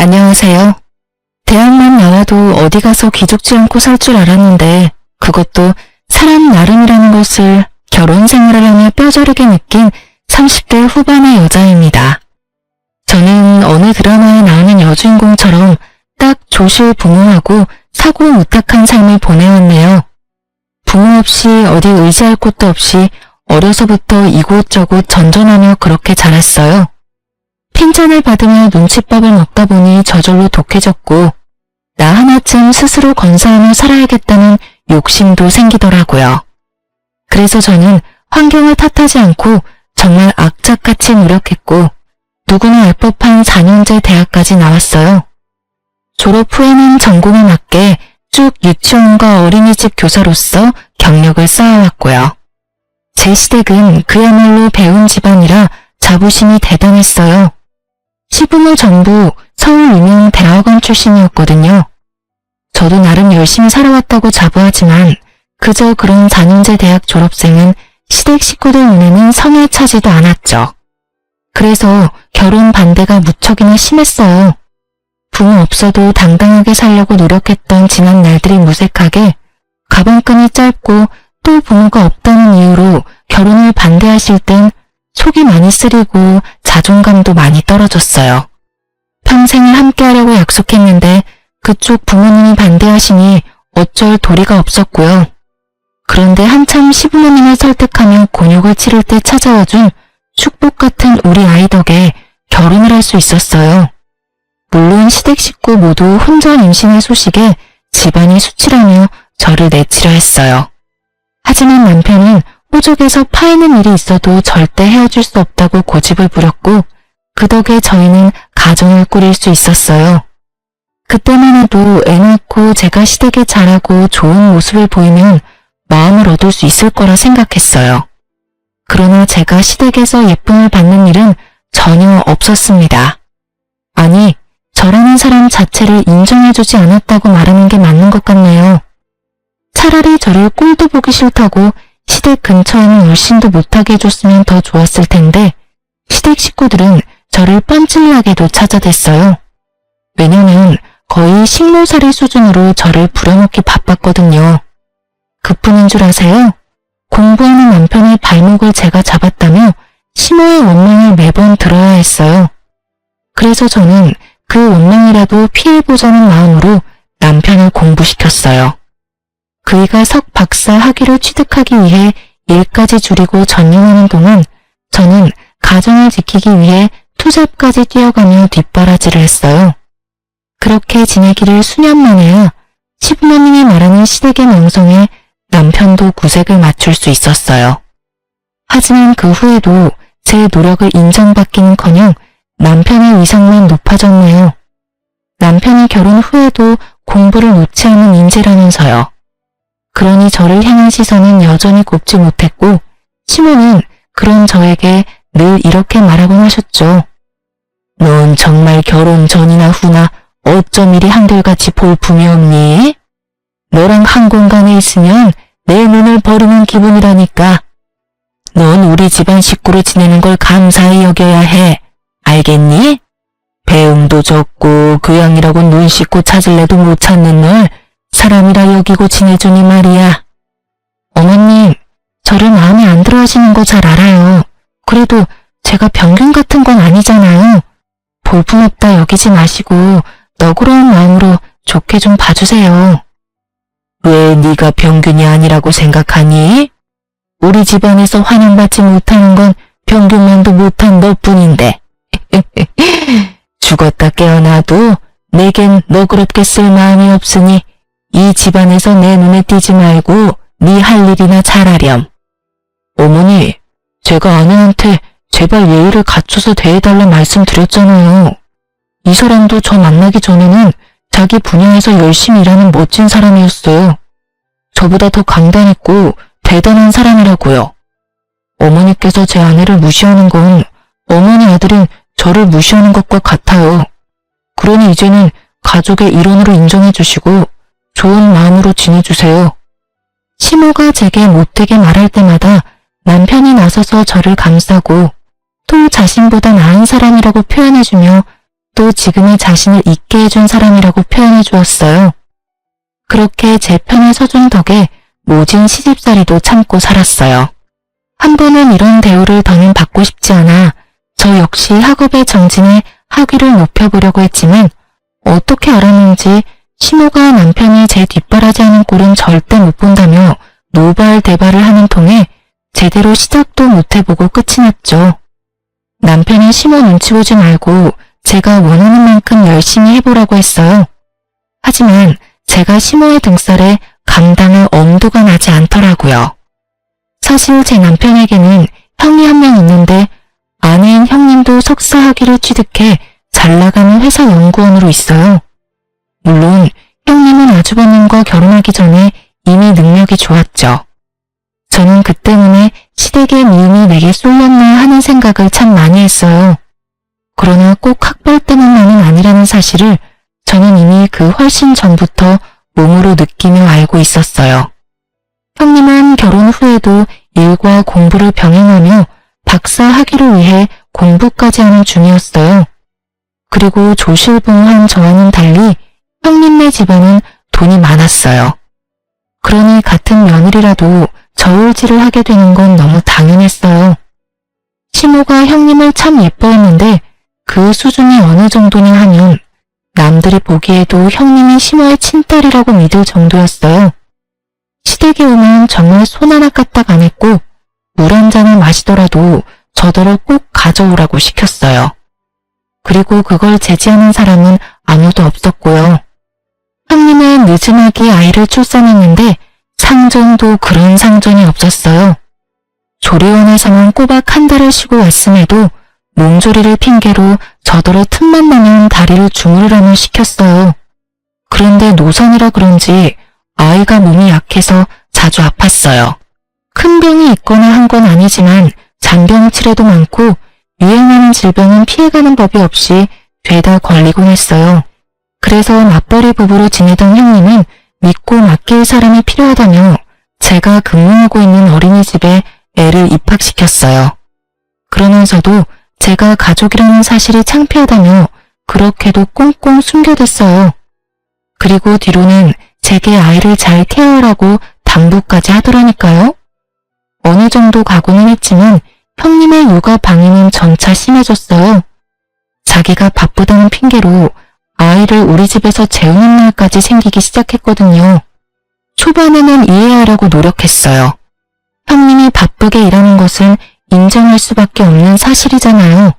안녕하세요. 대학만 나와도 어디 가서 기죽지 않고 살 줄 알았는데 그것도 사람 나름이라는 것을 결혼 생활을 하며 뼈저리게 느낀 30대 후반의 여자입니다. 저는 어느 드라마에 나오는 여주인공처럼 딱 조실부무하고 사고무탁한 삶을 보내왔네요. 부모 없이 어디 의지할 곳도 없이 어려서부터 이곳저곳 전전하며 그렇게 자랐어요. 핀잔을 받으며 눈칫밥을 먹다 보니 저절로 독해졌고 나 하나쯤 스스로 건사하며 살아야겠다는 욕심도 생기더라고요. 그래서 저는 환경을 탓하지 않고 정말 악착같이 노력했고 누구나 알 법한 4년제 대학까지 나왔어요. 졸업 후에는 전공에 맞게 쭉 유치원과 어린이집 교사로서 경력을 쌓아왔고요. 제 시댁은 그야말로 배운 집안이라 자부심이 대단했어요. 시부모 전부 서울 유명 대학원 출신이었거든요. 저도 나름 열심히 살아왔다고 자부하지만 그저 그런 4년제 대학 졸업생은 시댁 식구들 눈에는 성에 차지도 않았죠. 그래서 결혼 반대가 무척이나 심했어요. 부모 없어도 당당하게 살려고 노력했던 지난 날들이 무색하게 가방끈이 짧고 또 부모가 없다는 이유로 결혼을 반대하실 땐 속이 많이 쓰리고 자존감도 많이 떨어졌어요. 평생을 함께하려고 약속했는데 그쪽 부모님이 반대하시니 어쩔 도리가 없었고요. 그런데 한참 시부모님을 설득하며 곤욕을 치를 때 찾아와준 축복 같은 우리 아이 덕에 결혼을 할 수 있었어요. 물론 시댁 식구 모두 혼전 임신의 소식에 집안이 수치라며 저를 내치려 했어요. 하지만 남편은 호적에서 파이는 일이 있어도 절대 헤어질 수 없다고 고집을 부렸고 그 덕에 저희는 가정을 꾸릴 수 있었어요. 그때만 해도 애 낳고 제가 시댁에 잘하고 좋은 모습을 보이면 마음을 얻을 수 있을 거라 생각했어요. 그러나 제가 시댁에서 예쁨을 받는 일은 전혀 없었습니다. 아니, 저라는 사람 자체를 인정해주지 않았다고 말하는 게 맞는 것 같네요. 차라리 저를 꼴도 보기 싫다고 시댁 근처에는 얼씬도 못하게 해줬으면 더 좋았을 텐데 시댁 식구들은 저를 뻔질나게도 찾아댔어요. 왜냐면 거의 식모살이 수준으로 저를 부려먹기 바빴거든요. 그뿐인 줄 아세요? 공부하는 남편의 발목을 제가 잡았다며 심호의 원망을 매번 들어야 했어요. 그래서 저는 그 원망이라도 피해보자는 마음으로 남편을 공부시켰어요. 그이가 석 박사 학위를 취득하기 위해 일까지 줄이고 전념하는 동안 저는 가정을 지키기 위해 투잡까지 뛰어가며 뒷바라지를 했어요. 그렇게 지내기를 수년 만에야 시부모님이 말하는 시댁의 명성에 남편도 구색을 맞출 수 있었어요. 하지만 그 후에도 제 노력을 인정받기는커녕 남편의 위상만 높아졌네요. 남편이 결혼 후에도 공부를 놓지 않은 인재라면서요. 그러니 저를 향한 시선은 여전히 곱지 못했고 시모는 그런 저에게 늘 이렇게 말하곤 하셨죠. 넌 정말 결혼 전이나 후나 어쩜 이리 한결같이 볼품이 없니? 너랑 한 공간에 있으면 내 눈을 버리는 기분이라니까. 넌 우리 집안 식구로 지내는 걸 감사히 여겨야 해. 알겠니? 배움도 적고 교양이라고 눈 씻고 찾을래도 못 찾는 널 사람이라 여기고 지내주니 말이야. 어머님, 저를 마음에 안 들어 하시는 거 잘 알아요. 그래도 제가 병균 같은 건 아니잖아요. 볼품없다 여기지 마시고 너그러운 마음으로 좋게 좀 봐주세요. 왜 네가 병균이 아니라고 생각하니? 우리 집안에서 환영받지 못하는 건 병균만도 못한 너뿐인데. 죽었다 깨어나도 내겐 너그럽게 쓸 마음이 없으니 이 집안에서 내 눈에 띄지 말고 네 할 일이나 잘하렴. 어머니, 제가 아내한테 제발 예의를 갖춰서 대해달라 말씀드렸잖아요. 이 사람도 저 만나기 전에는 자기 분야에서 열심히 일하는 멋진 사람이었어요. 저보다 더 강단있고 대단한 사람이라고요. 어머니께서 제 아내를 무시하는 건 어머니 아들인 저를 무시하는 것과 같아요. 그러니 이제는 가족의 일원으로 인정해주시고 좋은 마음으로 지내주세요. 시모가 제게 못되게 말할 때마다 남편이 나서서 저를 감싸고 또 자신보다 나은 사람이라고 표현해주며 또 지금의 자신을 있게 해준 사람이라고 표현해 주었어요. 그렇게 제 편에 서준 덕에 모진 시집살이도 참고 살았어요. 한 번은 이런 대우를 더는 받고 싶지 않아 저 역시 학업에 정진해 학위를 높여보려고 했지만 어떻게 알았는지 시모가 남편이 제 뒷바라지하는 꼴은 절대 못 본다며 노발대발을 하는 통에 제대로 시작도 못 해보고 끝이 났죠. 남편이 시모 눈치 보지 말고 제가 원하는 만큼 열심히 해보라고 했어요. 하지만 제가 시모의 등살에 감당할 엄두가 나지 않더라고요. 사실 제 남편에게는 형이 한 명 있는데 아내인 형님도 석사 학위를 취득해 잘 나가는 회사 연구원으로 있어요. 물론 형님은 아주버님과 결혼하기 전에 이미 능력이 좋았죠. 저는 그 때문에 시댁의 미움이 내게 쏠렸나 하는 생각을 참 많이 했어요. 그러나 꼭 학벌 때문만은 아니라는 사실을 저는 이미 그 훨씬 전부터 몸으로 느끼며 알고 있었어요. 형님은 결혼 후에도 일과 공부를 병행하며 박사 학위를 위해 공부까지 하는 중이었어요. 그리고 조실봉한 저와는 달리 형님네 집안은 돈이 많았어요. 그러니 같은 며느리라도 저울질을 하게 되는 건 너무 당연했어요. 시모가 형님을 참 예뻐했는데 그 수준이 어느 정도냐 하면 남들이 보기에도 형님이 시모의 친딸이라고 믿을 정도였어요. 시댁에 오면 정말 손 하나 까딱 안 했고 물 한 잔을 마시더라도 저더러 꼭 가져오라고 시켰어요. 그리고 그걸 제지하는 사람은 아무도 없었고요. 형님은 늦음하게 아이를 출산했는데 상전도 그런 상전이 없었어요. 조리원에서만 꼬박 한 달을 쉬고 왔음에도 몸조리를 핑계로 저더러 틈만 나면 다리를 주무르라며 시켰어요. 그런데 노산이라 그런지 아이가 몸이 약해서 자주 아팠어요. 큰 병이 있거나 한 건 아니지만 잔병치레도 많고 유행하는 질병은 피해가는 법이 없이 죄다 걸리곤 했어요. 그래서 맞벌이 부부로 지내던 형님은 믿고 맡길 사람이 필요하다며 제가 근무하고 있는 어린이집에 애를 입학시켰어요. 그러면서도 제가 가족이라는 사실이 창피하다며 그렇게도 꽁꽁 숨겨댔어요. 그리고 뒤로는 제게 아이를 잘 케어하라고 당부까지 하더라니까요. 어느 정도 각오는 했지만 형님의 육아 방해는 점차 심해졌어요. 자기가 바쁘다는 핑계로 아이를 우리 집에서 재우는 날까지 생기기 시작했거든요. 초반에는 이해하려고 노력했어요. 형님이 바쁘게 일하는 것은 인정할 수밖에 없는 사실이잖아요.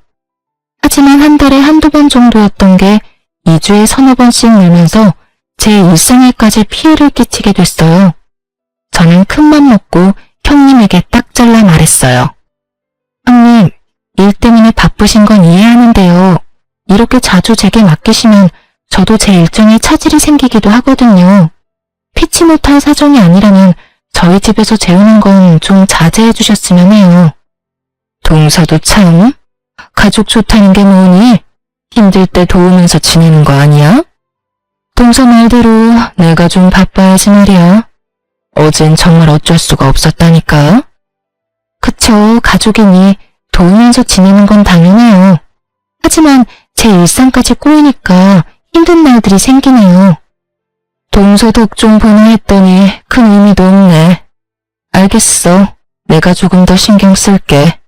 하지만 한 달에 한두 번 정도였던 게 2주에 서너 번씩 늘면서 제 일상에까지 피해를 끼치게 됐어요. 저는 큰맘 먹고 형님에게 딱 잘라 말했어요. 형님, 일 때문에 바쁘신 건 이해하는데요. 이렇게 자주 제게 맡기시면 저도 제 일정에 차질이 생기기도 하거든요. 피치 못할 사정이 아니라면 저희 집에서 재우는 건 좀 자제해 주셨으면 해요. 동서도 참, 가족 좋다는 게 뭐니? 힘들 때 도우면서 지내는 거 아니야? 동서 말대로 내가 좀 바빠야지 말이야. 어젠 정말 어쩔 수가 없었다니까. 그쵸, 가족이니 도우면서 지내는 건 당연해요. 하지만 제 일상까지 꼬이니까 힘든 날들이 생기네요. 동서 덕 좀 보나 했더니 큰 의미도 없네. 알겠어. 내가 조금 더 신경 쓸게.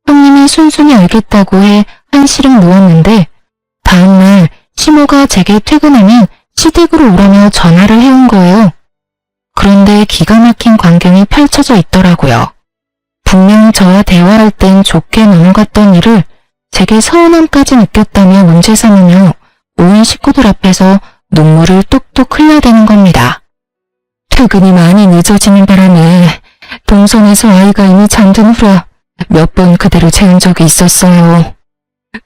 형님이 순순히 알겠다고 해 한시름 누웠는데 다음날 시모가 제게 퇴근하면 시댁으로 오라며 전화를 해온 거예요. 그런데 기가 막힌 광경이 펼쳐져 있더라고요. 분명 저와 대화할 땐 좋게 넘어갔던 일을 제게 서운함까지 느꼈다며 문제 삼으며 온 식구들 앞에서 눈물을 뚝뚝 흘려대는 겁니다. 퇴근이 많이 늦어지는 바람에 동선에서 아이가 이미 잠든 후라 몇 번 그대로 재운 적이 있었어요.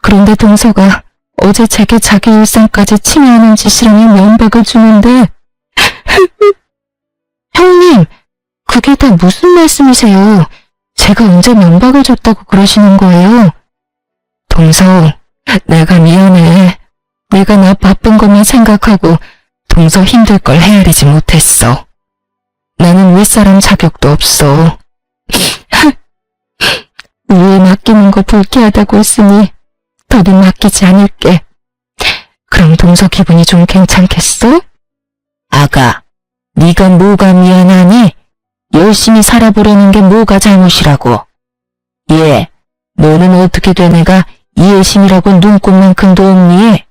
그런데 동서가 어제 제게 자기 일상까지 침해하는 짓이라며 면박을 주는데 형님, 그게 다 무슨 말씀이세요? 제가 언제 면박을 줬다고 그러시는 거예요? 동서, 내가 미안해. 내가 나 바쁜 것만 생각하고 동서 힘들 걸 헤아리지 못했어. 나는 윗사람 자격도 없어. 위에 맡기는 거 불쾌하다고 했으니 더는 맡기지 않을게. 동서 기분이 좀 괜찮겠어? 아가, 네가 뭐가 미안하니? 열심히 살아보려는 게 뭐가 잘못이라고. 예, 너는 어떻게 된 애가 이해심이라고 눈꼽만큼도 없니?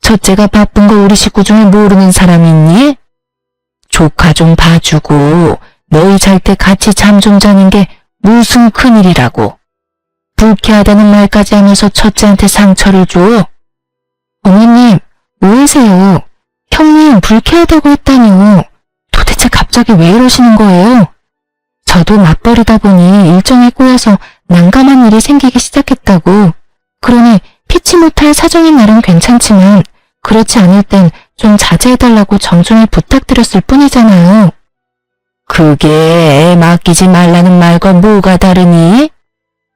첫째가 바쁜 거 우리 식구 중에 모르는 사람 있니? 조카 좀 봐주고 너희 잘 때 같이 잠 좀 자는 게 무슨 큰일이라고. 불쾌하다는 말까지 하면서 첫째한테 상처를 줘? 어머님, 오해세요. 형님 불쾌하다고 했다니요. 도대체 갑자기 왜 이러시는 거예요? 저도 맞벌이다 보니 일정에 꼬여서 난감한 일이 생기기 시작했다고. 그러니 피치 못할 사정인 날은 괜찮지만 그렇지 않을 땐 좀 자제해달라고 정중히 부탁드렸을 뿐이잖아요. 그게 애 맡기지 말라는 말과 뭐가 다르니?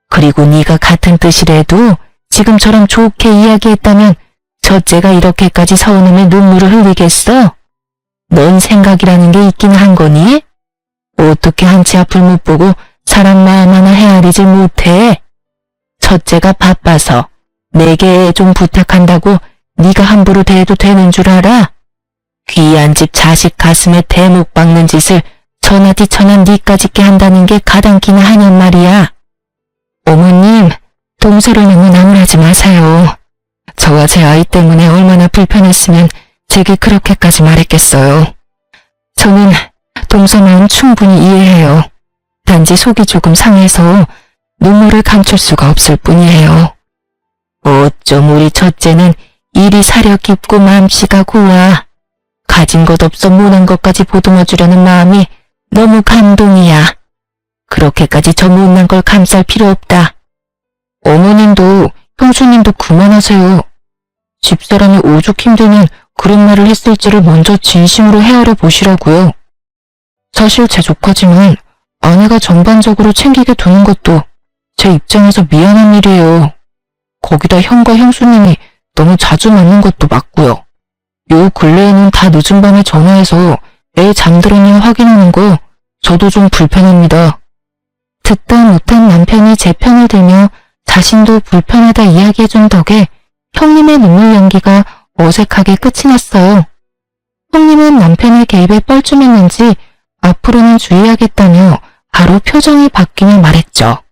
그리고 네가 같은 뜻이라도 지금처럼 좋게 이야기했다면 첫째가 이렇게까지 서운함에 눈물을 흘리겠어? 넌 생각이라는 게 있긴 한 거니? 어떻게 한치 앞을 못 보고 사람 마음 하나 헤아리지 못해? 첫째가 바빠서 내게 좀 부탁한다고 네가 함부로 대해도 되는 줄 알아? 귀한 집 자식 가슴에 대목 박는 짓을 천하디천한 니까 짓게 한다는 게 가당키나 하냔 말이야. 어머님, 동서를 너무 나무라지 마세요. 저와 제 아이 때문에 얼마나 불편했으면 제게 그렇게까지 말했겠어요. 저는 동서 마음 충분히 이해해요. 단지 속이 조금 상해서 눈물을 감출 수가 없을 뿐이에요. 어쩜 우리 첫째는 일이 사려 깊고 마음씨가 고와. 가진 것 없어 모난 것까지 보듬어주려는 마음이 너무 감동이야. 그렇게까지 저 못난 걸 감쌀 필요 없다. 어머님도 형수님도 그만하세요. 집사람이 오죽 힘들면 그런 말을 했을지를 먼저 진심으로 헤아려 보시라고요. 사실 제 조카지만 아내가 전반적으로 챙기게 두는 것도 제 입장에서 미안한 일이에요. 거기다 형과 형수님이 너무 자주 맞는 것도 맞고요. 요 근래에는 다 늦은 밤에 전화해서 애 잠들었냐 확인하는 거 저도 좀 불편합니다. 듣다 못한 남편이 제 편을 들며 자신도 불편하다 이야기해준 덕에 형님의 눈물 연기가 어색하게 끝이 났어요. 형님은 남편의 개입에 뻘쭘했는지 앞으로는 주의하겠다며 바로 표정이 바뀌며 말했죠.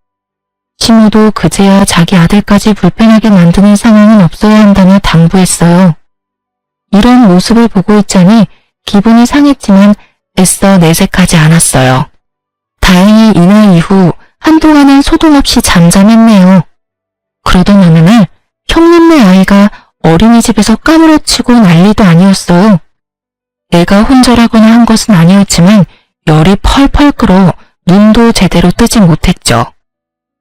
시모도 그제야 자기 아들까지 불편하게 만드는 상황은 없어야 한다며 당부했어요. 이런 모습을 보고 있자니 기분이 상했지만 애써 내색하지 않았어요. 다행히 이날 이후 한동안은 소동 없이 잠잠했네요. 그러던 어느 날 형님네 아이가 어린이집에서 까무러치고 난리도 아니었어요. 애가 혼절하거나 한 것은 아니었지만 열이 펄펄 끓어 눈도 제대로 뜨지 못했죠.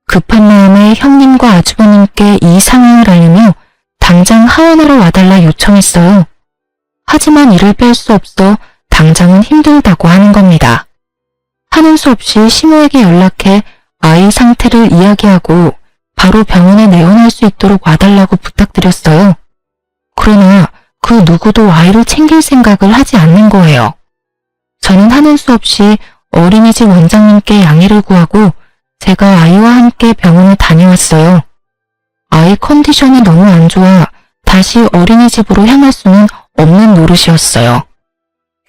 급한 마음에 형님과 아주버님께 이 상황을 알리며 당장 하원하러 와달라 요청했어요. 하지만 이를 뺄 수 없어 당장은 힘들다고 하는 겁니다. 하는 수 없이 시모에게 연락해 아이 상태를 이야기하고 바로 병원에 내원할 수 있도록 와달라고 부탁드렸어요. 그러나 그 누구도 아이를 챙길 생각을 하지 않는 거예요. 저는 하는 수 없이 어린이집 원장님께 양해를 구하고 제가 아이와 함께 병원에 다녀왔어요. 아이 컨디션이 너무 안 좋아 다시 어린이집으로 향할 수는 없는 노릇이었어요.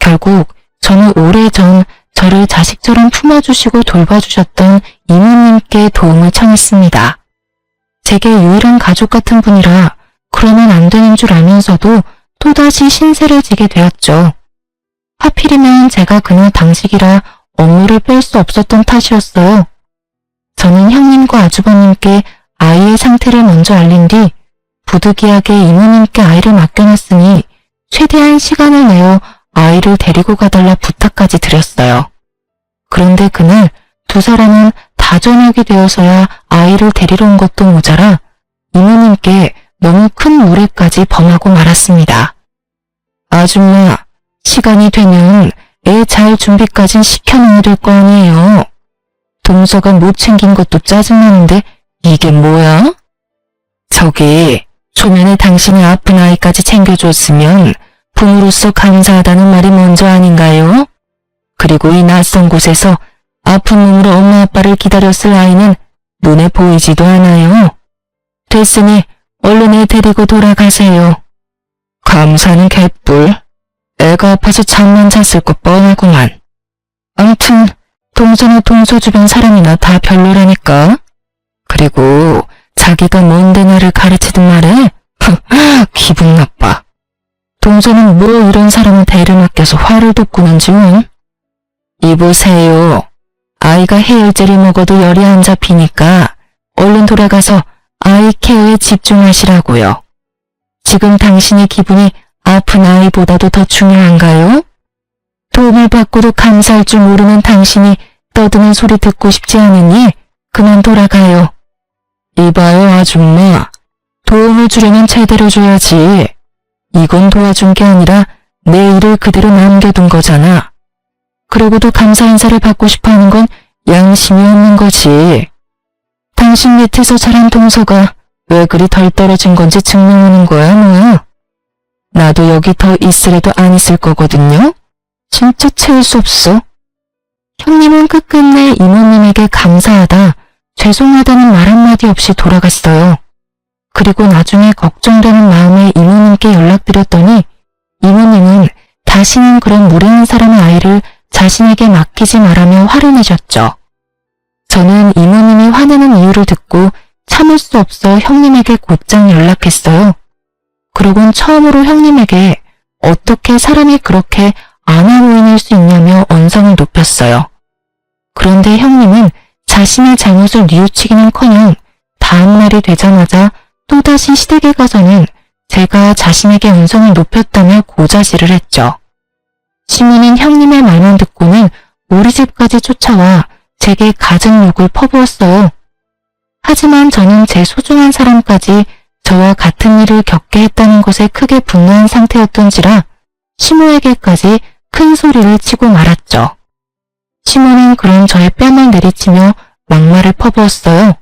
결국 저는 오래전 저를 자식처럼 품어주시고 돌봐주셨던 이모님께 도움을 청했습니다. 제게 유일한 가족 같은 분이라 그러면 안 되는 줄 알면서도 또다시 신세를 지게 되었죠. 하필이면 제가 그날 당직이라 업무를 뺄 수 없었던 탓이었어요. 저는 형님과 아주버님께 아이의 상태를 먼저 알린 뒤 부득이하게 이모님께 아이를 맡겨놨으니 최대한 시간을 내어 아이를 데리고 가달라 부탁까지 드렸어요. 그런데 그날 두 사람은 다 저녁이 되어서야 아이를 데리러 온 것도 모자라 이모님께 너무 큰 무례까지 범하고 말았습니다. 아줌마, 시간이 되면 애 잘 준비까진 시켜놓아야 될 거 아니에요. 동서가 못 챙긴 것도 짜증나는데 이게 뭐야? 저기 초면에 당신의 아픈 아이까지 챙겨줬으면 부모로서 감사하다는 말이 먼저 아닌가요? 그리고 이 낯선 곳에서 아픈 몸으로 엄마 아빠를 기다렸을 아이는 눈에 보이지도 않아요. 됐으니 얼른 애 데리고 돌아가세요. 가만 동사는 개뿔. 애가 아파서 잠만 잤을 것 뻔하구만. 아무튼 동서나 동서 주변 사람이나 다 별로라니까. 그리고 자기가 뭔데 나를 가르치든 말해. 기분 나빠. 동서는 뭐 이런 사람한테 애를 맡겨서 화를 돋구는지 원. 이보세요. 아이가 해열제를 먹어도 열이 안 잡히니까 얼른 돌아가서 아이 케어에 집중하시라고요. 지금 당신의 기분이 아픈 아이보다도 더 중요한가요? 도움을 받고도 감사할 줄 모르는 당신이 떠드는 소리 듣고 싶지 않으니 그만 돌아가요. 이봐요 아줌마. 도움을 주려면 제대로 줘야지. 이건 도와준 게 아니라 내 일을 그대로 남겨둔 거잖아. 그러고도 감사 인사를 받고 싶어하는 건 양심이 없는 거지. 당신 밑에서 자란 동서가 왜 그리 덜 떨어진 건지 증명하는 거야 뭐야. 나도 여기 더 있으래도 안 있을 거거든요. 진짜 채울 수 없어. 형님은 끝끝내 이모님에게 감사하다, 죄송하다는 말 한마디 없이 돌아갔어요. 그리고 나중에 걱정되는 마음에 이모님께 연락드렸더니 이모님은 다시는 그런 무례한 사람의 아이를 자신에게 맡기지 말라며 화를 내셨죠. 저는 이모님이 화내는 이유를 듣고 참을 수 없어 형님에게 곧장 연락했어요. 그러곤 처음으로 형님에게 어떻게 사람이 그렇게 안하무인일 수 있냐며 언성을 높였어요. 그런데 형님은 자신의 잘못을 뉘우치기는커녕 다음 날이 되자마자 또다시 시댁에 가서는 제가 자신에게 언성을 높였다며 고자질을 했죠. 시민인 형님의 말만 듣고는 우리 집까지 쫓아와 제게 가증 욕을 퍼부었어요. 하지만 저는 제 소중한 사람까지 저와 같은 일을 겪게 했다는 것에 크게 분노한 상태였던지라 시모에게까지 큰 소리를 치고 말았죠. 시모는 그런 저의 뺨을 내리치며 막말을 퍼부었어요.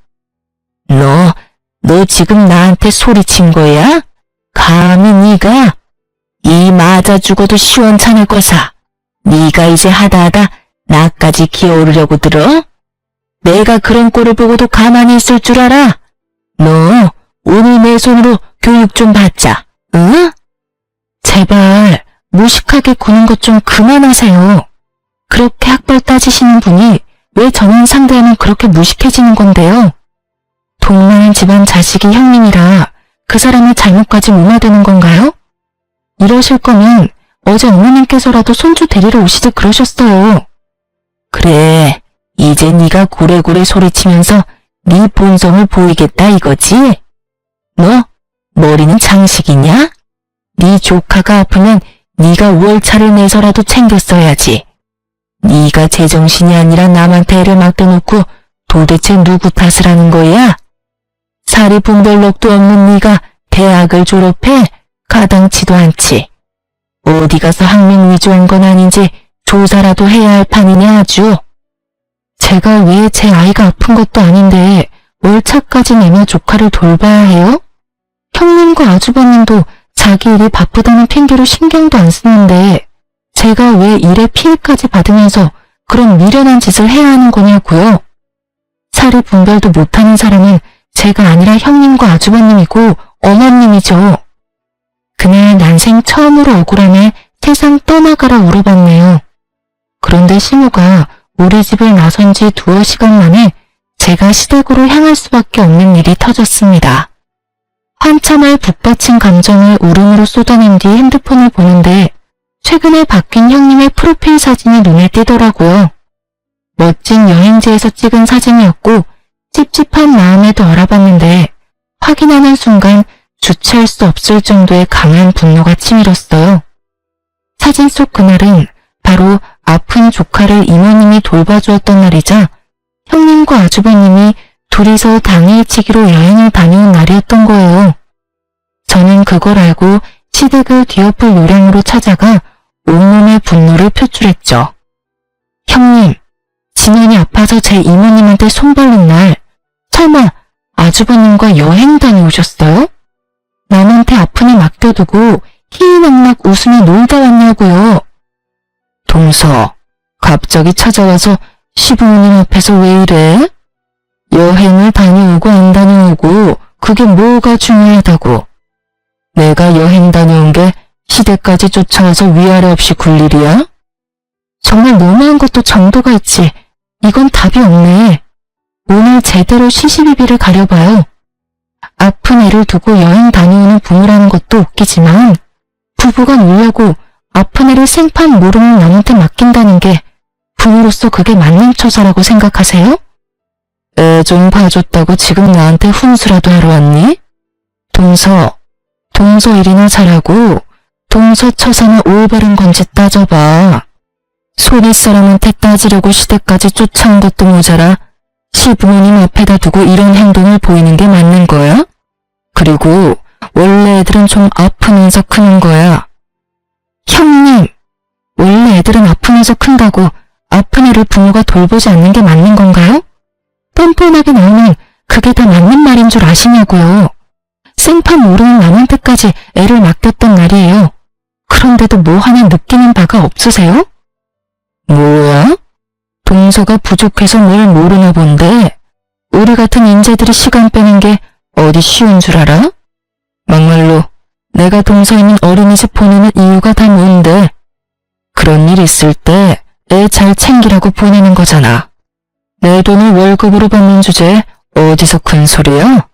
너 지금 나한테 소리친 거야? 감히 네가? 이 맞아 죽어도 시원찮을 거사. 네가 이제 하다하다 나까지 기어오르려고 들어? 내가 그런 꼴을 보고도 가만히 있을 줄 알아? 너 오늘 내 손으로 교육 좀 받자, 응? 제발 무식하게 구는 것 좀 그만하세요. 그렇게 학벌 따지시는 분이 왜 저는 상대하면 그렇게 무식해지는 건데요? 동나는 집안 자식이 형님이라 그 사람의 잘못까지 무마되는 건가요? 이러실 거면 어제 어머님께서라도 손주 데리러 오시지 그러셨어요. 그래, 이제 네가 고래고래 소리치면서 네 본성을 보이겠다 이거지? 너 머리는 장식이냐? 네 조카가 아프면 네가 월차를 내서라도 챙겼어야지. 네가 제정신이 아니라 남한테 애를 맡겨놓고 도대체 누구 탓을 하는 거야? 사리분별력도 없는 네가 대학을 졸업해? 가당치도 않지. 어디 가서 학명 위조한 건 아닌지 조사라도 해야 할 판이냐 아주. 제가 왜 제 아이가 아픈 것도 아닌데 월차까지 내며 조카를 돌봐야 해요? 형님과 아주버님도 자기 일이 바쁘다는 핑계로 신경도 안 쓰는데 제가 왜 일에 피해까지 받으면서 그런 미련한 짓을 해야 하는 거냐고요? 사리 분별도 못하는 사람은 제가 아니라 형님과 아주버님이고 어머님이죠. 그날 난생 처음으로 억울함에 세상 떠나가라 울어봤네요. 그런데 시모가 우리 집을 나선 지 2시간 만에 제가 시댁으로 향할 수밖에 없는 일이 터졌습니다. 한참을 북받친 감정을 울음으로 쏟아낸 뒤 핸드폰을 보는데 최근에 바뀐 형님의 프로필 사진이 눈에 띄더라고요. 멋진 여행지에서 찍은 사진이었고 찝찝한 마음에도 알아봤는데 확인하는 순간 주체할 수 없을 정도의 강한 분노가 치밀었어요. 사진 속 그날은 바로 아픈 조카를 이모님이 돌봐주었던 날이자 형님과 아주버님이 둘이서 당일치기로 여행을 다녀온 날이었던 거예요. 저는 그걸 알고 시댁을 뒤엎을 요량으로 찾아가 온몸의 분노를 표출했죠. 형님, 진현이 아파서 제 이모님한테 손 벌린 날 설마 아주버님과 여행 다녀오셨어요? 남한테 아프니 맡겨두고 희희낙낙 웃으며 놀다 왔냐고요. 동서, 갑자기 찾아와서 시부모님 앞에서 왜 이래? 여행을 다녀오고 안 다녀오고 그게 뭐가 중요하다고. 내가 여행 다녀온 게 시댁까지 쫓아와서 위아래 없이 굴 일이야? 정말 너무한 것도 정도가 있지. 이건 답이 없네. 오늘 제대로 시시비비를 가려봐요. 아픈 애를 두고 여행 다녀오는 부모라는 것도 웃기지만 부부가 놀려고 아픈 애를 생판 모르는 남한테 맡긴다는 게 부모로서 그게 맞는 처사라고 생각하세요? 애 좀 봐줬다고 지금 나한테 훈수라도 하러 왔니? 동서 일이나 잘하고 동서 처사는 올바른 건지 따져봐. 손윗 사람한테 따지려고 시댁까지 쫓아온 것도 모자라 시부모님 앞에다 두고 이런 행동을 보이는 게 맞는 거야? 그리고 원래 애들은 좀 아프면서 크는 거야. 형님, 원래 애들은 아프면서 큰다고 아픈 애를 부모가 돌보지 않는 게 맞는 건가요? 뻔뻔하게 나오면 그게 다 맞는 말인 줄 아시냐고요. 생판 모르는 남한테까지 애를 맡겼던 날이에요. 그런데도 뭐 하나 느끼는 바가 없으세요? 뭐야? 동서가 부족해서 뭘 모르나 본데 우리 같은 인재들이 시간 빼는 게 어디 쉬운 줄 알아? 막말로 내가 동서 있는 어린이집 보내는 이유가 다 뭔데? 그런 일 있을 때 애 잘 챙기라고 보내는 거잖아. 내 돈을 월급으로 받는 주제에 어디서 큰 소리야?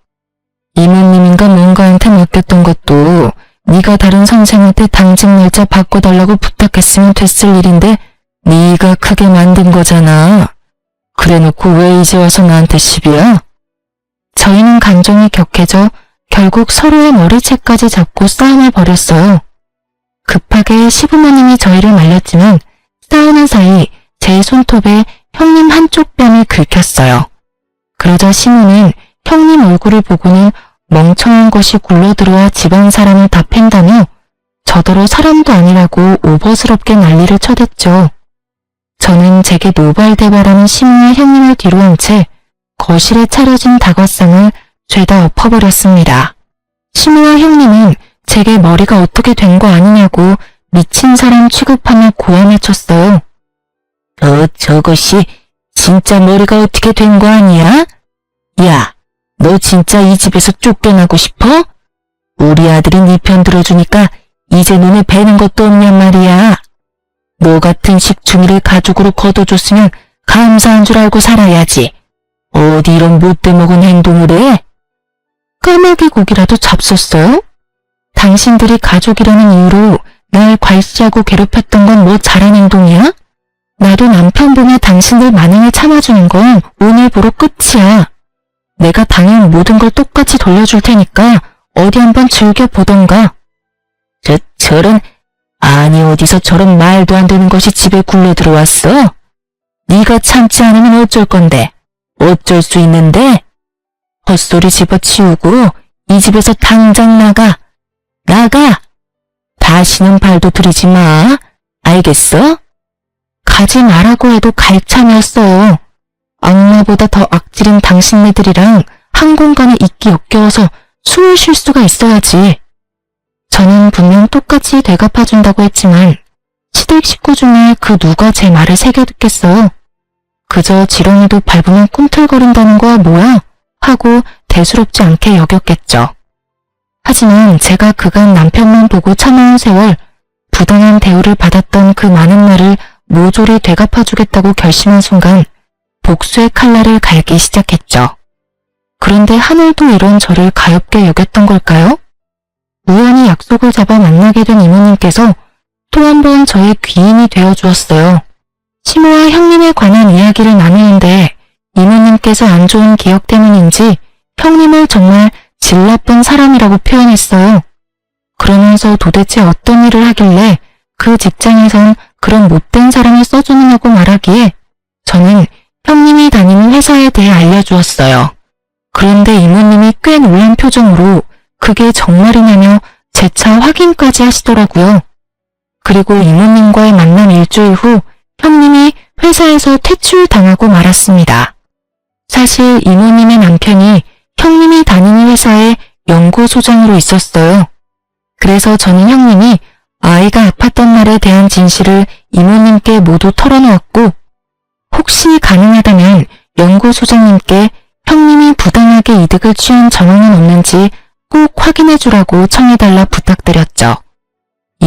이모님인가 뭔가한테 맡겼던 것도 네가 다른 선생한테 당직 날짜 바꿔달라고 부탁했으면 됐을 일인데 네가 크게 만든 거잖아. 그래놓고 왜 이제 와서 나한테 시비야? 저희는 감정이 격해져 결국 서로의 머리채까지 잡고 싸움을 벌였어요. 급하게 시부모님이 저희를 말렸지만 싸우는 사이 제 손톱에 형님 한쪽 뺨이 긁혔어요. 그러자 시모는 형님 얼굴을 보고는 멍청한 것이 굴러들어와 집안 사람을 다 팬다며 저더러 사람도 아니라고 오버스럽게 난리를 쳐댔죠. 저는 제게 노발대발하는 시모의 형님을 뒤로 한 채 거실에 차려진 다과상을 죄다 엎어버렸습니다. 시모와 형님은 제게 머리가 어떻게 된 거 아니냐고 미친 사람 취급하며 고함을 쳤어요. 저것이 진짜 머리가 어떻게 된 거 아니야? 야, 너 진짜 이 집에서 쫓겨나고 싶어? 우리 아들이 네 편 들어주니까 이제 눈에 뵈는 것도 없냔 말이야. 너 같은 식충이를 가족으로 거둬줬으면 감사한 줄 알고 살아야지. 어디 이런 못돼먹은 행동을 해? 까마귀 고기라도 잡섰어요? 당신들이 가족이라는 이유로 날 괄시하고 괴롭혔던 건 뭐 잘한 행동이야? 나도 남편 보며 당신들 만행을 참아주는 건 오늘부로 끝이야. 내가 당연 모든 걸 똑같이 돌려줄 테니까 어디 한번 즐겨보던가. 저런, 아니 어디서 저런 말도 안 되는 것이 집에 굴러 들어왔어? 네가 참지 않으면 어쩔 건데? 어쩔 수 있는데? 헛소리 집어치우고 이 집에서 당장 나가! 나가! 다시는 발도 들이지 마. 알겠어? 가지 말라고 해도 갈 참이었어요. 악마보다 더 악질인 당신네들이랑 한 공간에 있기 역겨워서 숨을 쉴 수가 있어야지. 저는 분명 똑같이 되갚아준다고 했지만 시댁 식구 중에 그 누가 제 말을 새겨 듣겠어요. 그저 지렁이도 밟으면 꿈틀거린다는 거야 뭐야? 하고 대수롭지 않게 여겼겠죠. 하지만 제가 그간 남편만 보고 참아온 세월, 부당한 대우를 받았던 그 많은 날을 모조리 되갚아주겠다고 결심한 순간 복수의 칼날을 갈기 시작했죠. 그런데 하늘도 이런 저를 가엾게 여겼던 걸까요? 우연히 약속을 잡아 만나게 된 이모님께서 또 한 번 저의 귀인이 되어주었어요. 시모와 형님에 관한 이야기를 나누는데 이모님께서 안 좋은 기억 때문인지 형님을 정말 질 나쁜 사람이라고 표현했어요. 그러면서 도대체 어떤 일을 하길래 그 직장에선 그런 못된 사람을 써주느냐고 말하기에 저는 형님이 다니는 회사에 대해 알려주었어요. 그런데 이모님이 꽤 놀란 표정으로 그게 정말이냐며 재차 확인까지 하시더라고요. 그리고 이모님과의 만남 일주일 후 형님이 회사에서 퇴출당하고 말았습니다. 사실 이모님의 남편이 형님이 다니는 회사의 연구소장으로 있었어요. 그래서 저는 형님이 아이가 아팠던 날에 대한 진실을 이모님께 모두 털어놓았고 혹시 가능하다면 연구소장님께 형님이 부당하게 이득을 취한 전황은 없는지 꼭 확인해주라고 청해달라 부탁드렸죠.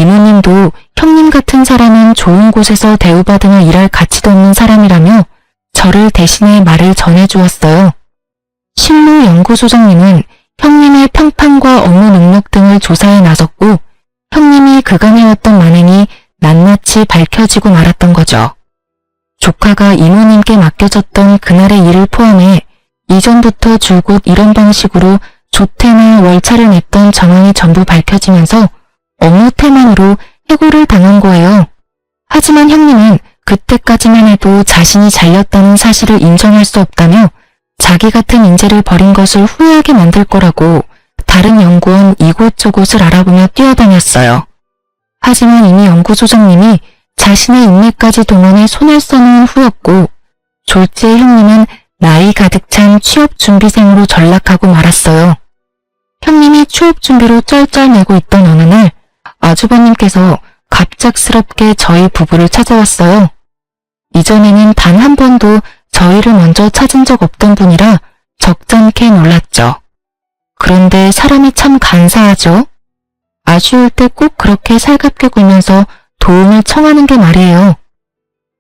이모님도 형님 같은 사람은 좋은 곳에서 대우받으며 일할 가치도 없는 사람이라며 저를 대신해 말을 전해주었어요. 실무 연구소장님은 형님의 평판과 업무 능력 등을 조사해 나섰고 형님이 그간 해왔던 만행이 낱낱이 밝혀지고 말았던 거죠. 조카가 이모님께 맡겨졌던 그날의 일을 포함해 이전부터 줄곧 이런 방식으로 조퇴나 월차를 냈던 정황이 전부 밝혀지면서 업무 태만으로 해고를 당한 거예요. 하지만 형님은 그때까지만 해도 자신이 잘렸다는 사실을 인정할 수 없다며 자기 같은 인재를 버린 것을 후회하게 만들 거라고 다른 연구원 이곳저곳을 알아보며 뛰어다녔어요. 하지만 이미 연구소장님이 자신의 인맥까지 동원해 손을 써놓은 후였고 졸지의 형님은 나이 가득 찬 취업준비생으로 전락하고 말았어요. 형님이 취업준비로 쩔쩔매고 있던 어느 날 아주버님께서 갑작스럽게 저희 부부를 찾아왔어요. 이전에는 단 한 번도 저희를 먼저 찾은 적 없던 분이라 적잖게 놀랐죠. 그런데 사람이 참 간사하죠. 아쉬울 때 꼭 그렇게 살갑게 굴면서 도움을 청하는 게 말이에요.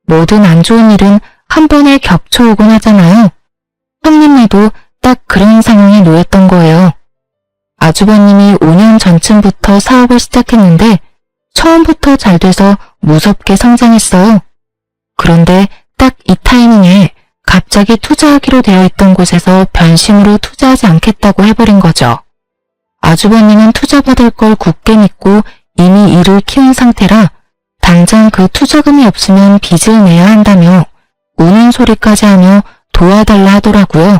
모든 안 좋은 일은 한 번에 겹쳐오곤 하잖아요. 형님네도 딱 그런 상황에 놓였던 거예요. 아주버님이 5년 전쯤부터 사업을 시작했는데 처음부터 잘 돼서 무섭게 성장했어요. 그런데 딱 이 타이밍에 갑자기 투자하기로 되어 있던 곳에서 변심으로 투자하지 않겠다고 해버린 거죠. 아주버님은 투자받을 걸 굳게 믿고 이미 일을 키운 상태라 당장 그 투자금이 없으면 빚을 내야 한다며 우는 소리까지 하며 도와달라 하더라고요.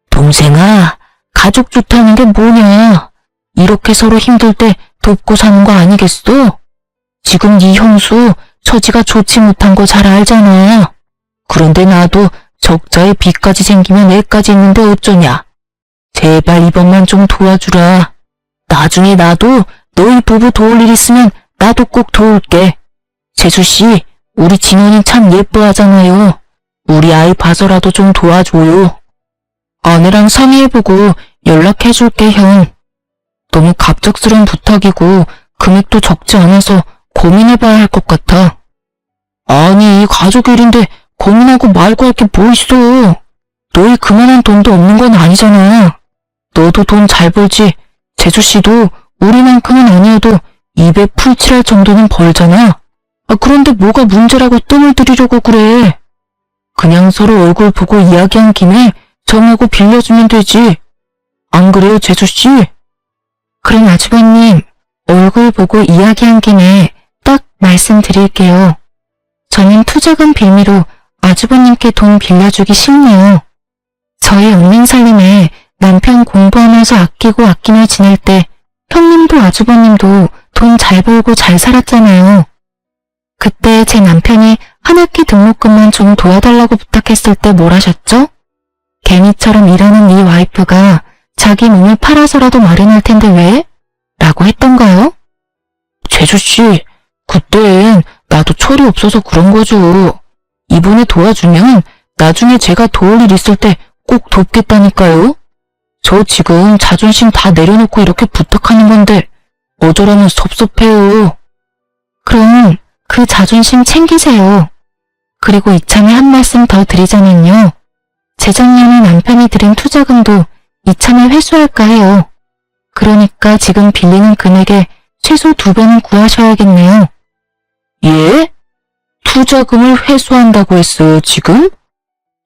동생아, 가족 좋다는 게 뭐냐? 이렇게 서로 힘들 때 돕고 사는 거 아니겠어? 지금 네 형수 처지가 좋지 못한 거 잘 알잖아. 그런데 나도 적자에 빚까지 생기면 애까지 있는데 어쩌냐. 제발 이번만 좀 도와주라. 나중에 나도 너희 부부 도울 일 있으면 나도 꼭 도울게. 재수씨, 우리 진원이 참 예뻐하잖아요. 우리 아이 봐서라도 좀 도와줘요. 아내랑 상의해보고 연락해줄게, 형. 너무 갑작스러운 부탁이고 금액도 적지 않아서 고민해봐야 할 것 같아. 아니, 가족 일인데 고민하고 말고 할 게 뭐 있어. 너희 그만한 돈도 없는 건 아니잖아. 너도 돈 잘 벌지. 재수씨도 우리만큼은 아니어도 입에 풀칠할 정도는 벌잖아. 그런데 뭐가 문제라고 뜸을 들이려고 그래. 그냥 서로 얼굴 보고 이야기한 김에 정하고 빌려주면 되지. 안 그래요, 재수씨? 그럼 아주버님, 얼굴 보고 이야기한 김에 딱 말씀드릴게요. 저는 투자금 빌미로 아주버님께 돈 빌려주기 싫네요. 저희 은행살림에 남편 공부하면서 아끼고 아끼며 지낼 때 형님도 아주버님도 돈 잘 벌고 잘 살았잖아요. 그때 제 남편이 한 학기 등록금만 좀 도와달라고 부탁했을 때 뭘 하셨죠? 개미처럼 일하는 이 와이프가 자기 몸을 팔아서라도 마련할 텐데 왜? 라고 했던가요? 재수씨, 그땐 나도 철이 없어서 그런 거죠. 이번에 도와주면 나중에 제가 도울 일 있을 때 꼭 돕겠다니까요. 저 지금 자존심 다 내려놓고 이렇게 부탁하는 건데 어쩌라면 섭섭해요. 그럼 그 자존심 챙기세요. 그리고 이참에 한 말씀 더 드리자면요. 재작년에 남편이 들인 투자금도 이참에 회수할까 해요. 그러니까 지금 빌리는 금액에 최소 2배는 구하셔야겠네요. 예? 투자금을 회수한다고 했어요, 지금?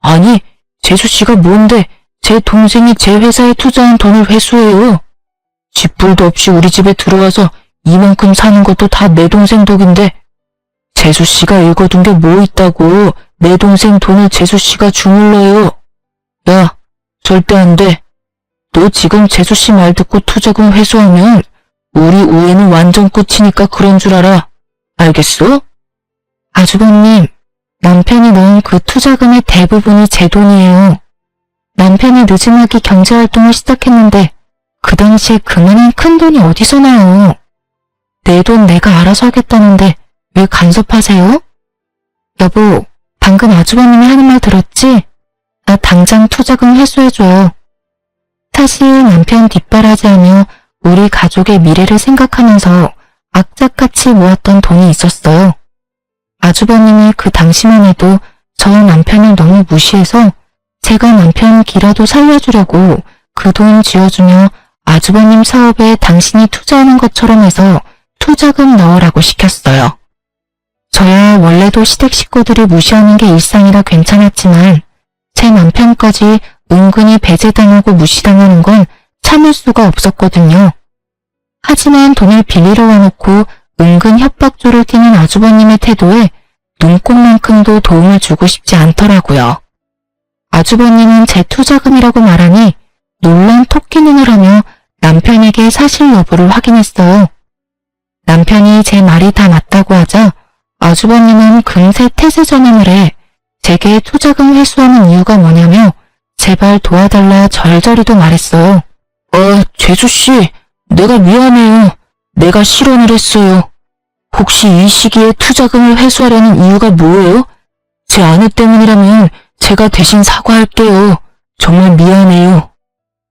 아니, 재수씨가 뭔데 제 동생이 제 회사에 투자한 돈을 회수해요. 쥐뿔도 없이 우리 집에 들어와서 이만큼 사는 것도 다 내 동생 덕인데 재수씨가 읽어둔 게 뭐 있다고 내 동생 돈을 재수씨가 주물러요. 야, 절대 안 돼. 너 지금 재수씨 말 듣고 투자금 회수하면 우리 우애는 완전 끝이니까 그런 줄 알아. 알겠어? 아주버님, 남편이 넣은 그 투자금의 대부분이 제 돈이에요. 남편이 늦은하게 경제활동을 시작했는데 그 당시에 그만한 큰 돈이 어디서 나요. 내 돈 내가 알아서 하겠다는데 왜 간섭하세요? 여보, 방금 아주버님이 하는 말 들었지? 나 당장 투자금 회수해줘요. 사실 남편 뒷바라지하며 우리 가족의 미래를 생각하면서 악착같이 모았던 돈이 있었어요. 아주버님이 그 당시만 해도 저 남편을 너무 무시해서 제가 남편 기라도 살려주려고 그 돈 쥐어주며 아주버님 사업에 당신이 투자하는 것처럼 해서 투자금 넣으라고 시켰어요. 저야 원래도 시댁 식구들이 무시하는 게 일상이라 괜찮았지만 제 남편까지 은근히 배제당하고 무시당하는 건 참을 수가 없었거든요. 하지만 돈을 빌리러 와놓고 은근 협박조를 띠는 아주버님의 태도에 눈꼽만큼도 도움을 주고 싶지 않더라고요. 아주버님은 제 투자금이라고 말하니 놀란 토끼 눈을 하며 남편에게 사실 여부를 확인했어요. 남편이 제 말이 다 맞다고 하자 아주버님은 금세 태세 전환을 해 제게 투자금 회수하는 이유가 뭐냐며 제발 도와달라 절절히도 말했어요. 제주씨, 내가 미안해요. 내가 실언을 했어요. 혹시 이 시기에 투자금을 회수하려는 이유가 뭐예요? 제 아내 때문이라면 제가 대신 사과할게요. 정말 미안해요.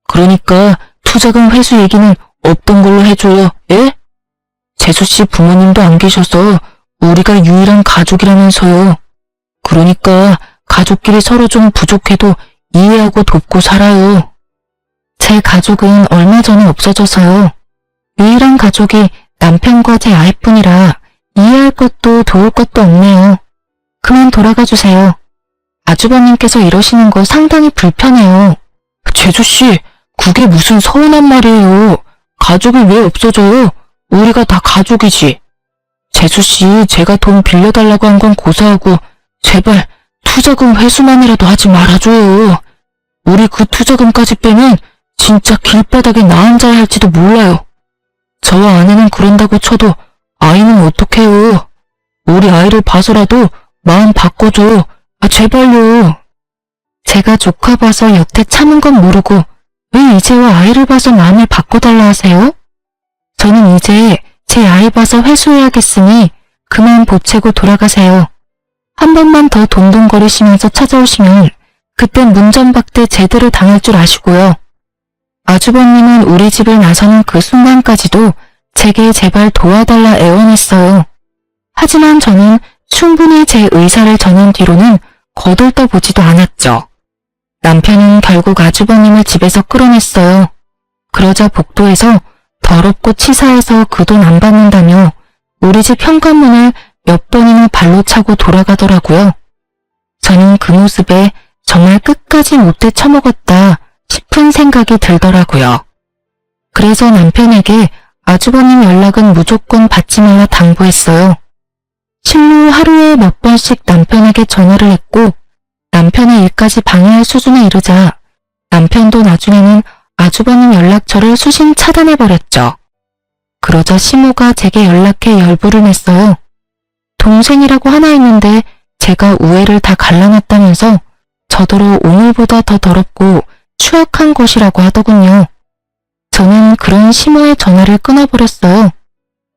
그러니까 투자금 회수 얘기는 없던 걸로 해줘요. 예? 재수씨 부모님도 안 계셔서 우리가 유일한 가족이라면서요. 그러니까 가족끼리 서로 좀 부족해도 이해하고 돕고 살아요. 제 가족은 얼마 전에 없어져서요. 유일한 가족이 남편과 제 아이뿐이라 이해할 것도 도울 것도 없네요. 그만 돌아가 주세요. 아주버님께서 이러시는 거 상당히 불편해요. 재주씨, 그게 무슨 서운한 말이에요. 가족이 왜 없어져요? 우리가 다 가족이지. 재수씨, 제가 돈 빌려달라고 한 건 고사하고 제발 투자금 회수만이라도 하지 말아줘요. 우리 그 투자금까지 빼면 진짜 길바닥에 나 앉아야 할지도 몰라요. 저와 아내는 그런다고 쳐도 아이는 어떡해요. 우리 아이를 봐서라도 마음 바꿔줘. 제발요. 제가 조카 봐서 여태 참은 건 모르고 왜 이제와 아이를 봐서 마음을 바꿔달라 하세요? 저는 이제 제 아이 봐서 회수해야겠으니 그만 보채고 돌아가세요. 한 번만 더 동동거리시면서 찾아오시면 그땐 문전박대 제대로 당할 줄 아시고요. 아주버님은 우리 집을 나서는 그 순간까지도 제게 제발 도와달라 애원했어요. 하지만 저는 충분히 제 의사를 전한 뒤로는 거들떠보지도 않았죠. 남편은 결국 아주버님을 집에서 끌어냈어요. 그러자 복도에서 더럽고 치사해서 그 돈 안 받는다며 우리 집 현관문을 몇 번이나 발로 차고 돌아가더라고요. 저는 그 모습에 정말 끝까지 못돼 처먹었다 싶은 생각이 들더라고요. 그래서 남편에게 아주버님 연락은 무조건 받지 말라 당부했어요. 실로 하루에 몇 번씩 남편에게 전화를 했고 남편의 일까지 방해할 수준에 이르자 남편도 나중에는 아주버님 연락처를 수신 차단해버렸죠. 그러자 시모가 제게 연락해 열불을 냈어요. 동생이라고 하나 있는데 제가 우애를 다 갈라놨다면서 저더러 오늘보다 더 더럽고 추악한 것이라고 하더군요. 저는 그런 시모의 전화를 끊어버렸어요.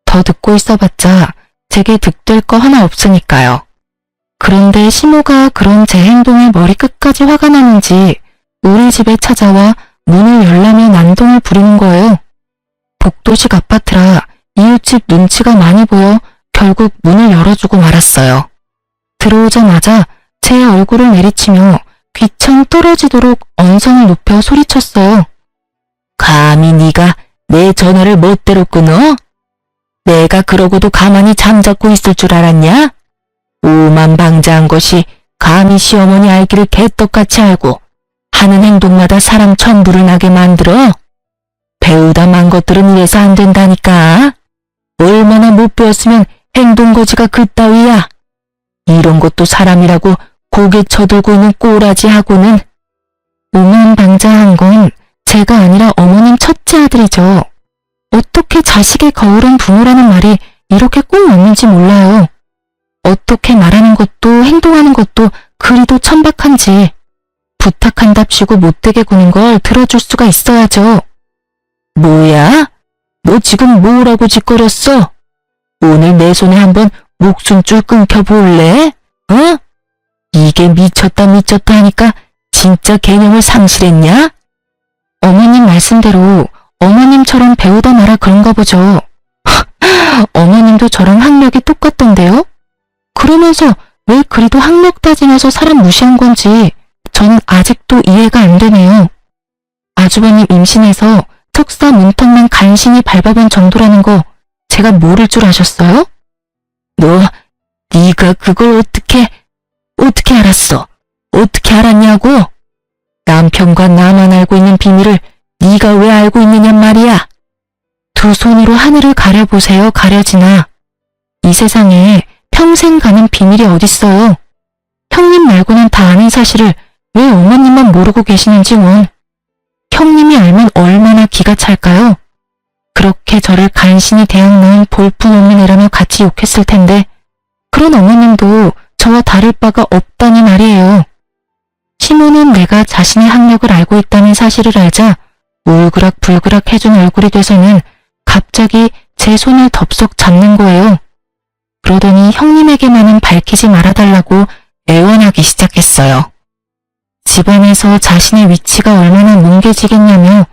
더 듣고 있어봤자 제게 득될 거 하나 없으니까요. 그런데 시모가 그런 제 행동에 머리끝까지 화가 나는지 우리 집에 찾아와 문을 열라며 난동을 부리는 거예요. 복도식 아파트라 이웃집 눈치가 많이 보여 결국 문을 열어주고 말았어요. 들어오자마자 제 얼굴을 내리치며 귀청 떨어지도록 언성을 높여 소리쳤어요. 감히 네가 내 전화를 멋대로 끊어? 내가 그러고도 가만히 잠자고 있을 줄 알았냐? 오만방자한 것이 감히 시어머니 알기를 개떡같이 알고 하는 행동마다 사람 천불을 나게 만들어? 배우다 만 것들은 이래서 안 된다니까. 얼마나 못 배웠으면 행동거지가 그따위야. 이런 것도 사람이라고 고개 쳐들고 있는 꼬라지하고는. 오만방자한 건 제가 아니라 어머님 첫째 아들이죠. 어떻게 자식의 거울은 부모라는 말이 이렇게 꼭 맞는지 몰라요. 어떻게 말하는 것도 행동하는 것도 그리도 천박한지. 부탁한답시고 못되게 구는 걸 들어줄 수가 있어야죠. 뭐야? 너 지금 뭐라고 짓거렸어? 오늘 내 손에 한번 목숨줄 끊겨볼래? 어? 이게 미쳤다 하니까 진짜 개념을 상실했냐? 어머님 말씀대로 어머님처럼 배우다 말아 그런가 보죠. 어머님도 저랑 학력이 똑같던데요? 그러면서 왜 그리도 학력 따지면서 사람 무시한 건지 저는 아직도 이해가 안 되네요. 아주버님 임신해서 석사 문턱만 간신히 밟아본 정도라는 거 제가 모를 줄 아셨어요? 네가 그걸 어떻게 알았어? 어떻게 알았냐고? 남편과 나만 알고 있는 비밀을 네가 왜 알고 있느냔 말이야. 두 손으로 하늘을 가려보세요, 가려지나. 이 세상에 평생 가는 비밀이 어딨어요. 형님 말고는 다 아는 사실을 왜 어머님만 모르고 계시는지 원. 형님이 알면 얼마나 기가 찰까요? 그렇게 저를 간신히 대학 낳은 볼품없는 애라며 같이 욕했을 텐데 그런 어머님도 저와 다를 바가 없다니 말이에요. 시모는 내가 자신의 학력을 알고 있다는 사실을 알자 울그락불그락 해준 얼굴이 돼서는 갑자기 제 손을 덥석 잡는 거예요. 그러더니 형님에게만은 밝히지 말아달라고 애원하기 시작했어요. 집안에서 자신의 위치가 얼마나 뭉개지겠냐며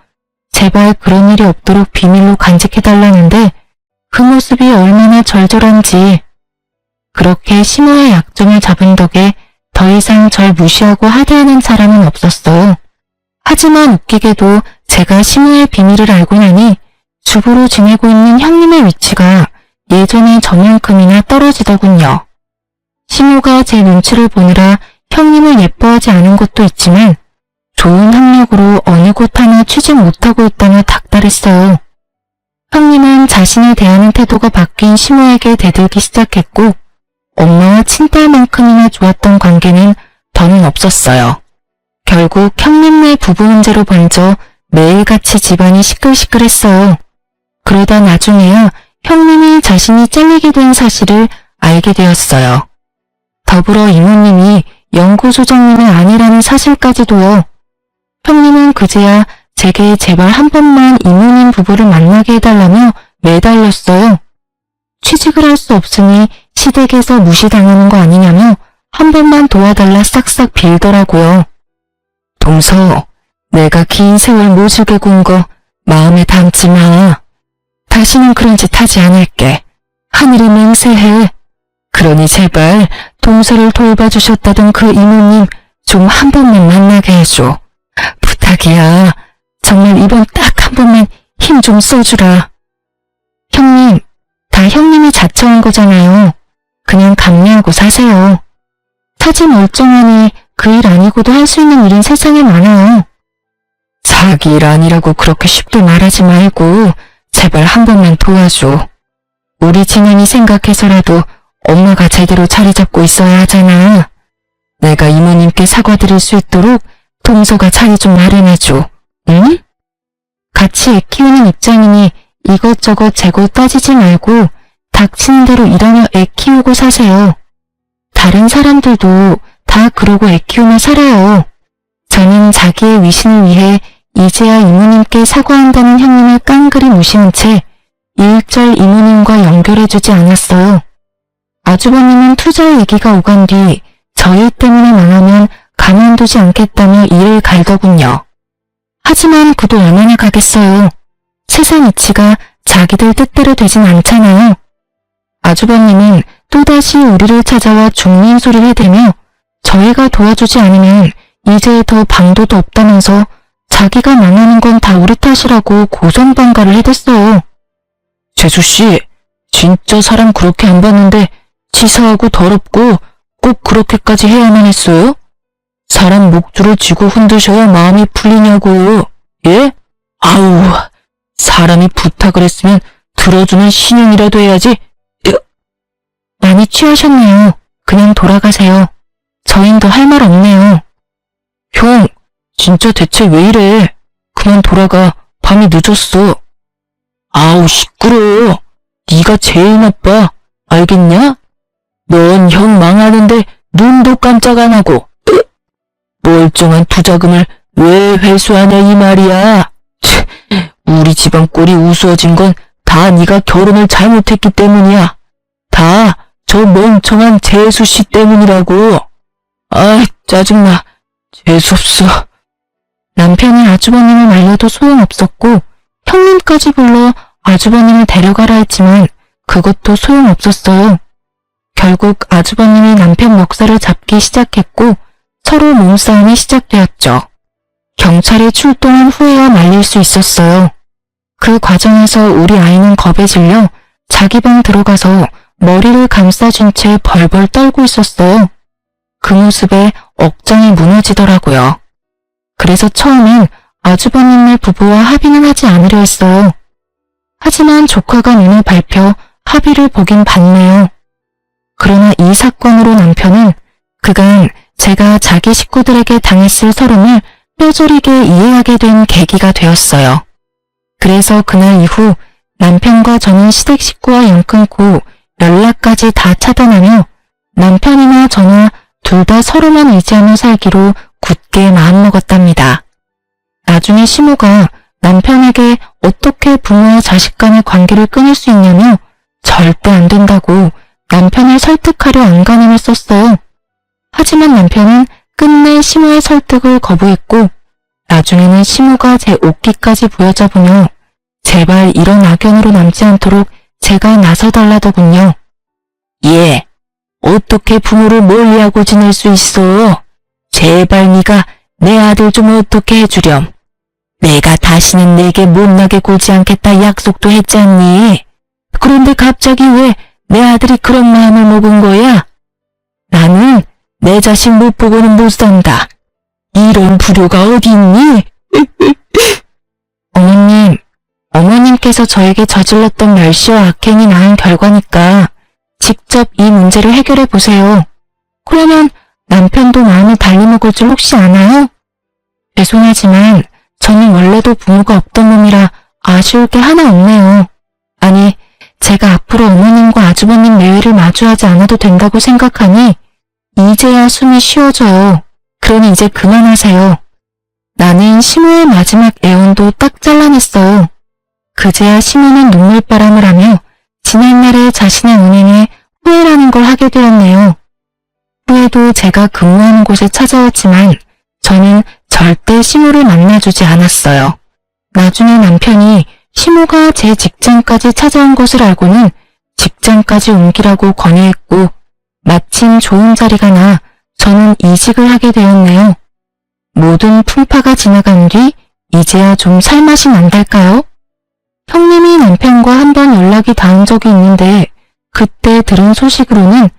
제발 그런 일이 없도록 비밀로 간직해달라는데 그 모습이 얼마나 절절한지. 그렇게 시모의 약점을 잡은 덕에 더 이상 절 무시하고 하대하는 사람은 없었어요. 하지만 웃기게도 제가 시모의 비밀을 알고 나니 주부로 지내고 있는 형님의 위치가 예전에 저만큼이나 떨어지더군요. 시모가 제 눈치를 보느라 형님을 예뻐하지 않은 것도 있지만 좋은 학력으로 어느 곳 하나 취직 못하고 있다며 닥달했어요. 형님은 자신이 대하는 태도가 바뀐 시모에게 대들기 시작했고 엄마와 친딸만큼이나 좋았던 관계는 더는 없었어요. 결국 형님네 부부 문제로 번져 매일같이 집안이 시끌시끌했어요. 그러다 나중에야 형님이 자신이 잘리게 된 사실을 알게 되었어요. 더불어 이모님이 연구소장님의 아내라는 사실까지도요. 형님은 그제야 제게 제발 한 번만 이모님 부부를 만나게 해달라며 매달렸어요. 취직을 할 수 없으니 시댁에서 무시당하는 거 아니냐며 한 번만 도와달라 싹싹 빌더라고요. 동서, 내가 긴 세월 모질게 군 거 마음에 담지 마. 다시는 그런 짓 하지 않을게. 하늘이 맹세해. 그러니 제발 동서를 돌봐주셨다던 그 이모님 좀 한 번만 만나게 해줘. 부탁이야. 정말 이번 딱 한 번만 힘 좀 써주라. 형님, 다 형님이 자처한 거잖아요. 그냥 감내하고 사세요. 타지 멀쩡하니 그 일 아니고도 할 수 있는 일은 세상에 많아요. 자기 일 아니라고 그렇게 쉽게 말하지 말고 제발 한 번만 도와줘. 우리 진현이 생각해서라도 엄마가 제대로 자리 잡고 있어야 하잖아. 내가 이모님께 사과드릴 수 있도록 동서가 자리 좀 마련해줘. 응? 같이 애 키우는 입장이니 이것저것 재고 따지지 말고 닥치는 대로 일하며 애 키우고 사세요. 다른 사람들도 다 그러고 애 키우며 살아요. 저는 자기의 위신을 위해 이제야 이모님께 사과한다는 형님을 깡그리 무시한 채 일절 이모님과 연결해주지 않았어요. 아주버님은 투자 얘기가 오간 뒤 저 일 때문에 망하면 가만두지 않겠다며 일을 갈더군요. 하지만 그도 얼마나 가겠어요. 세상 이치가 자기들 뜻대로 되진 않잖아요. 아주버님은 또다시 우리를 찾아와 죽는 소리를 해대며 저희가 도와주지 않으면 이제 더 방도도 없다면서 자기가 망하는 건 다 우리 탓이라고 고성방가를 해댔어요. 재수씨, 진짜 사람 그렇게 안 봤는데 치사하고 더럽고 꼭 그렇게까지 해야만 했어요? 사람 목줄을 쥐고 흔드셔야 마음이 풀리냐고요. 예? 아우, 사람이 부탁을 했으면 들어주는 신용이라도 해야지. 많이 취하셨네요. 그냥 돌아가세요. 저흰 더 할 말 없네요. 형, 진짜 대체 왜 이래? 그만 돌아가. 밤이 늦었어. 아우, 시끄러워. 네가 제일 나빠. 알겠냐? 넌 형 망하는데 눈도 깜짝 안 하고 멀쩡한 투자금을 왜 회수하냐 이 말이야. 우리 집안 꼴이 우스워진 건 다 네가 결혼을 잘못했기 때문이야. 다 저 멍청한 재수씨 때문이라고. 아이, 짜증나. 재수없어. 남편이 아주버님을 말려도 소용없었고 형님까지 불러 아주버님을 데려가라 했지만 그것도 소용없었어요. 결국 아주버님이 남편 멱살을 잡기 시작했고 서로 몸싸움이 시작되었죠. 경찰이 출동한 후에야 말릴 수 있었어요. 그 과정에서 우리 아이는 겁에 질려 자기 방 들어가서 머리를 감싸준 채 벌벌 떨고 있었어요. 그 모습에 억장이 무너지더라고요. 그래서 처음엔 아주버님네 부부와 합의는 하지 않으려 했어요. 하지만 조카가 눈을 밟혀 합의를 보긴 봤네요. 그러나 이 사건으로 남편은 그간 제가 자기 식구들에게 당했을 서름을 뼈저리게 이해하게 된 계기가 되었어요. 그래서 그날 이후 남편과 저는 시댁 식구와 연 끊고 연락까지 다 차단하며 남편이나 저나 둘 다 서로만 의지하며 살기로 굳게 마음먹었답니다. 나중에 시모가 남편에게 어떻게 부모와 자식 간의 관계를 끊을 수 있냐며 절대 안 된다고 남편을 설득하려 안간힘을 썼어요. 하지만 남편은 끝내 시모의 설득을 거부했고 나중에는 시모가 제 옷깃까지 부여잡으며 제발 이런 악연으로 남지 않도록 제가 나서달라더군요. 예, 어떻게 부모를 멀리하고 지낼 수 있어? 제발 네가 내 아들 좀 어떻게 해주렴. 내가 다시는 내게 못나게 굴지 않겠다 약속도 했지 않니? 그런데 갑자기 왜 내 아들이 그런 마음을 먹은 거야? 나는 내 자식 못 보고는 못 산다. 이런 불효가 어디 있니? 어머님께서 저에게 저질렀던 멸시와 악행이 낳은 결과니까 직접 이 문제를 해결해 보세요. 그러면 남편도 마음을 달리 먹을 줄 혹시 아나요? 죄송하지만 저는 원래도 부모가 없던 놈이라 아쉬울 게 하나 없네요. 아니, 제가 앞으로 어머님과 아주버님 매회를 마주하지 않아도 된다고 생각하니 이제야 숨이 쉬어져요. 그러니 이제 그만하세요. 나는 시모의 마지막 애원도 딱 잘라냈어요. 그제야 시모는 눈물바람을 하며 지난날의 자신의 운행에 후회라는 걸 하게 되었네요. 후에도 제가 근무하는 곳에 찾아왔지만 저는 절대 시모를 만나주지 않았어요. 나중에 남편이 시모가 제 직장까지 찾아온 것을 알고는 직장까지 옮기라고 권유했고 마침 좋은 자리가 나 저는 이직을 하게 되었네요. 모든 풍파가 지나간 뒤 이제야 좀 살맛이 난달까요? 형님이 남편과 한 번 연락이 닿은 적이 있는데 그때 들은 소식으로는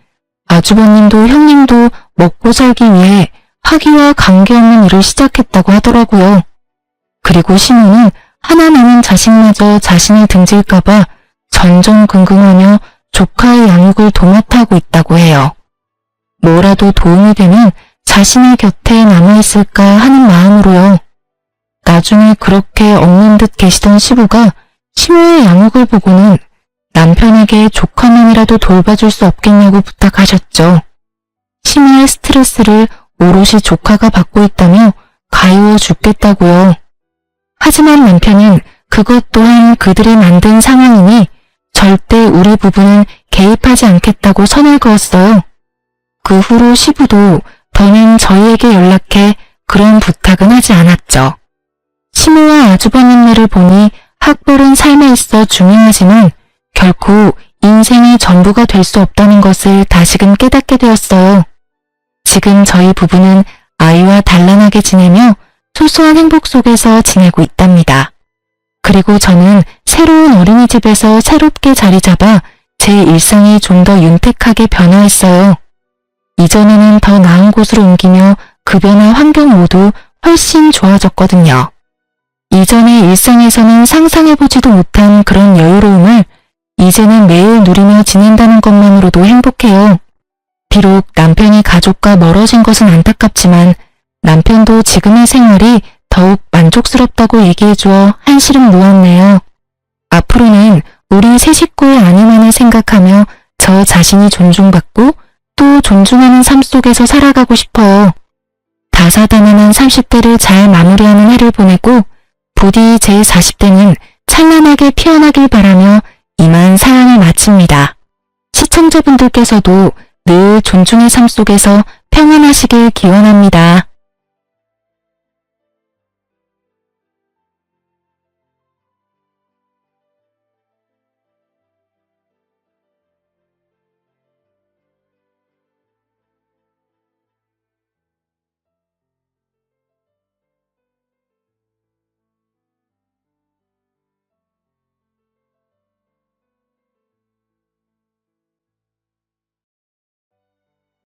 아주버님도 형님도 먹고 살기 위해 학위와 관계없는 일을 시작했다고 하더라고요. 그리고 시모는 하나 남은 자식마저 자신을 등질까봐 전전긍긍하며 조카의 양육을 도맡아하고 있다고 해요. 뭐라도 도움이 되면 자신의 곁에 남아있을까 하는 마음으로요. 나중에 그렇게 없는 듯 계시던 시부가 시모의 양육을 보고는 남편에게 조카만이라도 돌봐줄 수 없겠냐고 부탁하셨죠. 시모의 스트레스를 오롯이 조카가 받고 있다며 가여워 죽겠다고요. 하지만 남편은 그것 또한 그들이 만든 상황이니 절대 우리 부부는 개입하지 않겠다고 선을 그었어요. 그 후로 시부도 더는 저희에게 연락해 그런 부탁은 하지 않았죠. 시모와 아주버님네를 보니 학벌은 삶에 있어 중요하지만 결코 인생의 전부가 될 수 없다는 것을 다시금 깨닫게 되었어요. 지금 저희 부부는 아이와 단란하게 지내며 소소한 행복 속에서 지내고 있답니다. 그리고 저는 새로운 어린이집에서 새롭게 자리 잡아 제 일상이 좀 더 윤택하게 변화했어요. 이전에는 더 나은 곳으로 옮기며 급여나 환경 모두 훨씬 좋아졌거든요. 이전의 일상에서는 상상해보지도 못한 그런 여유로움을 이제는 매일 누리며 지낸다는 것만으로도 행복해요. 비록 남편이 가족과 멀어진 것은 안타깝지만 남편도 지금의 생활이 더욱 만족스럽다고 얘기해주어 한시름 놓았네요. 앞으로는 우리 세 식구의 안위만을 생각하며 저 자신이 존중받고 또 존중하는 삶 속에서 살아가고 싶어요. 다사다난한 30대를 잘 마무리하는 해를 보내고 부디 제 40대는 찬란하게 피어나길 바라며 이만 사연을 마칩니다. 시청자분들께서도 늘 존중의 삶 속에서 평안하시길 기원합니다.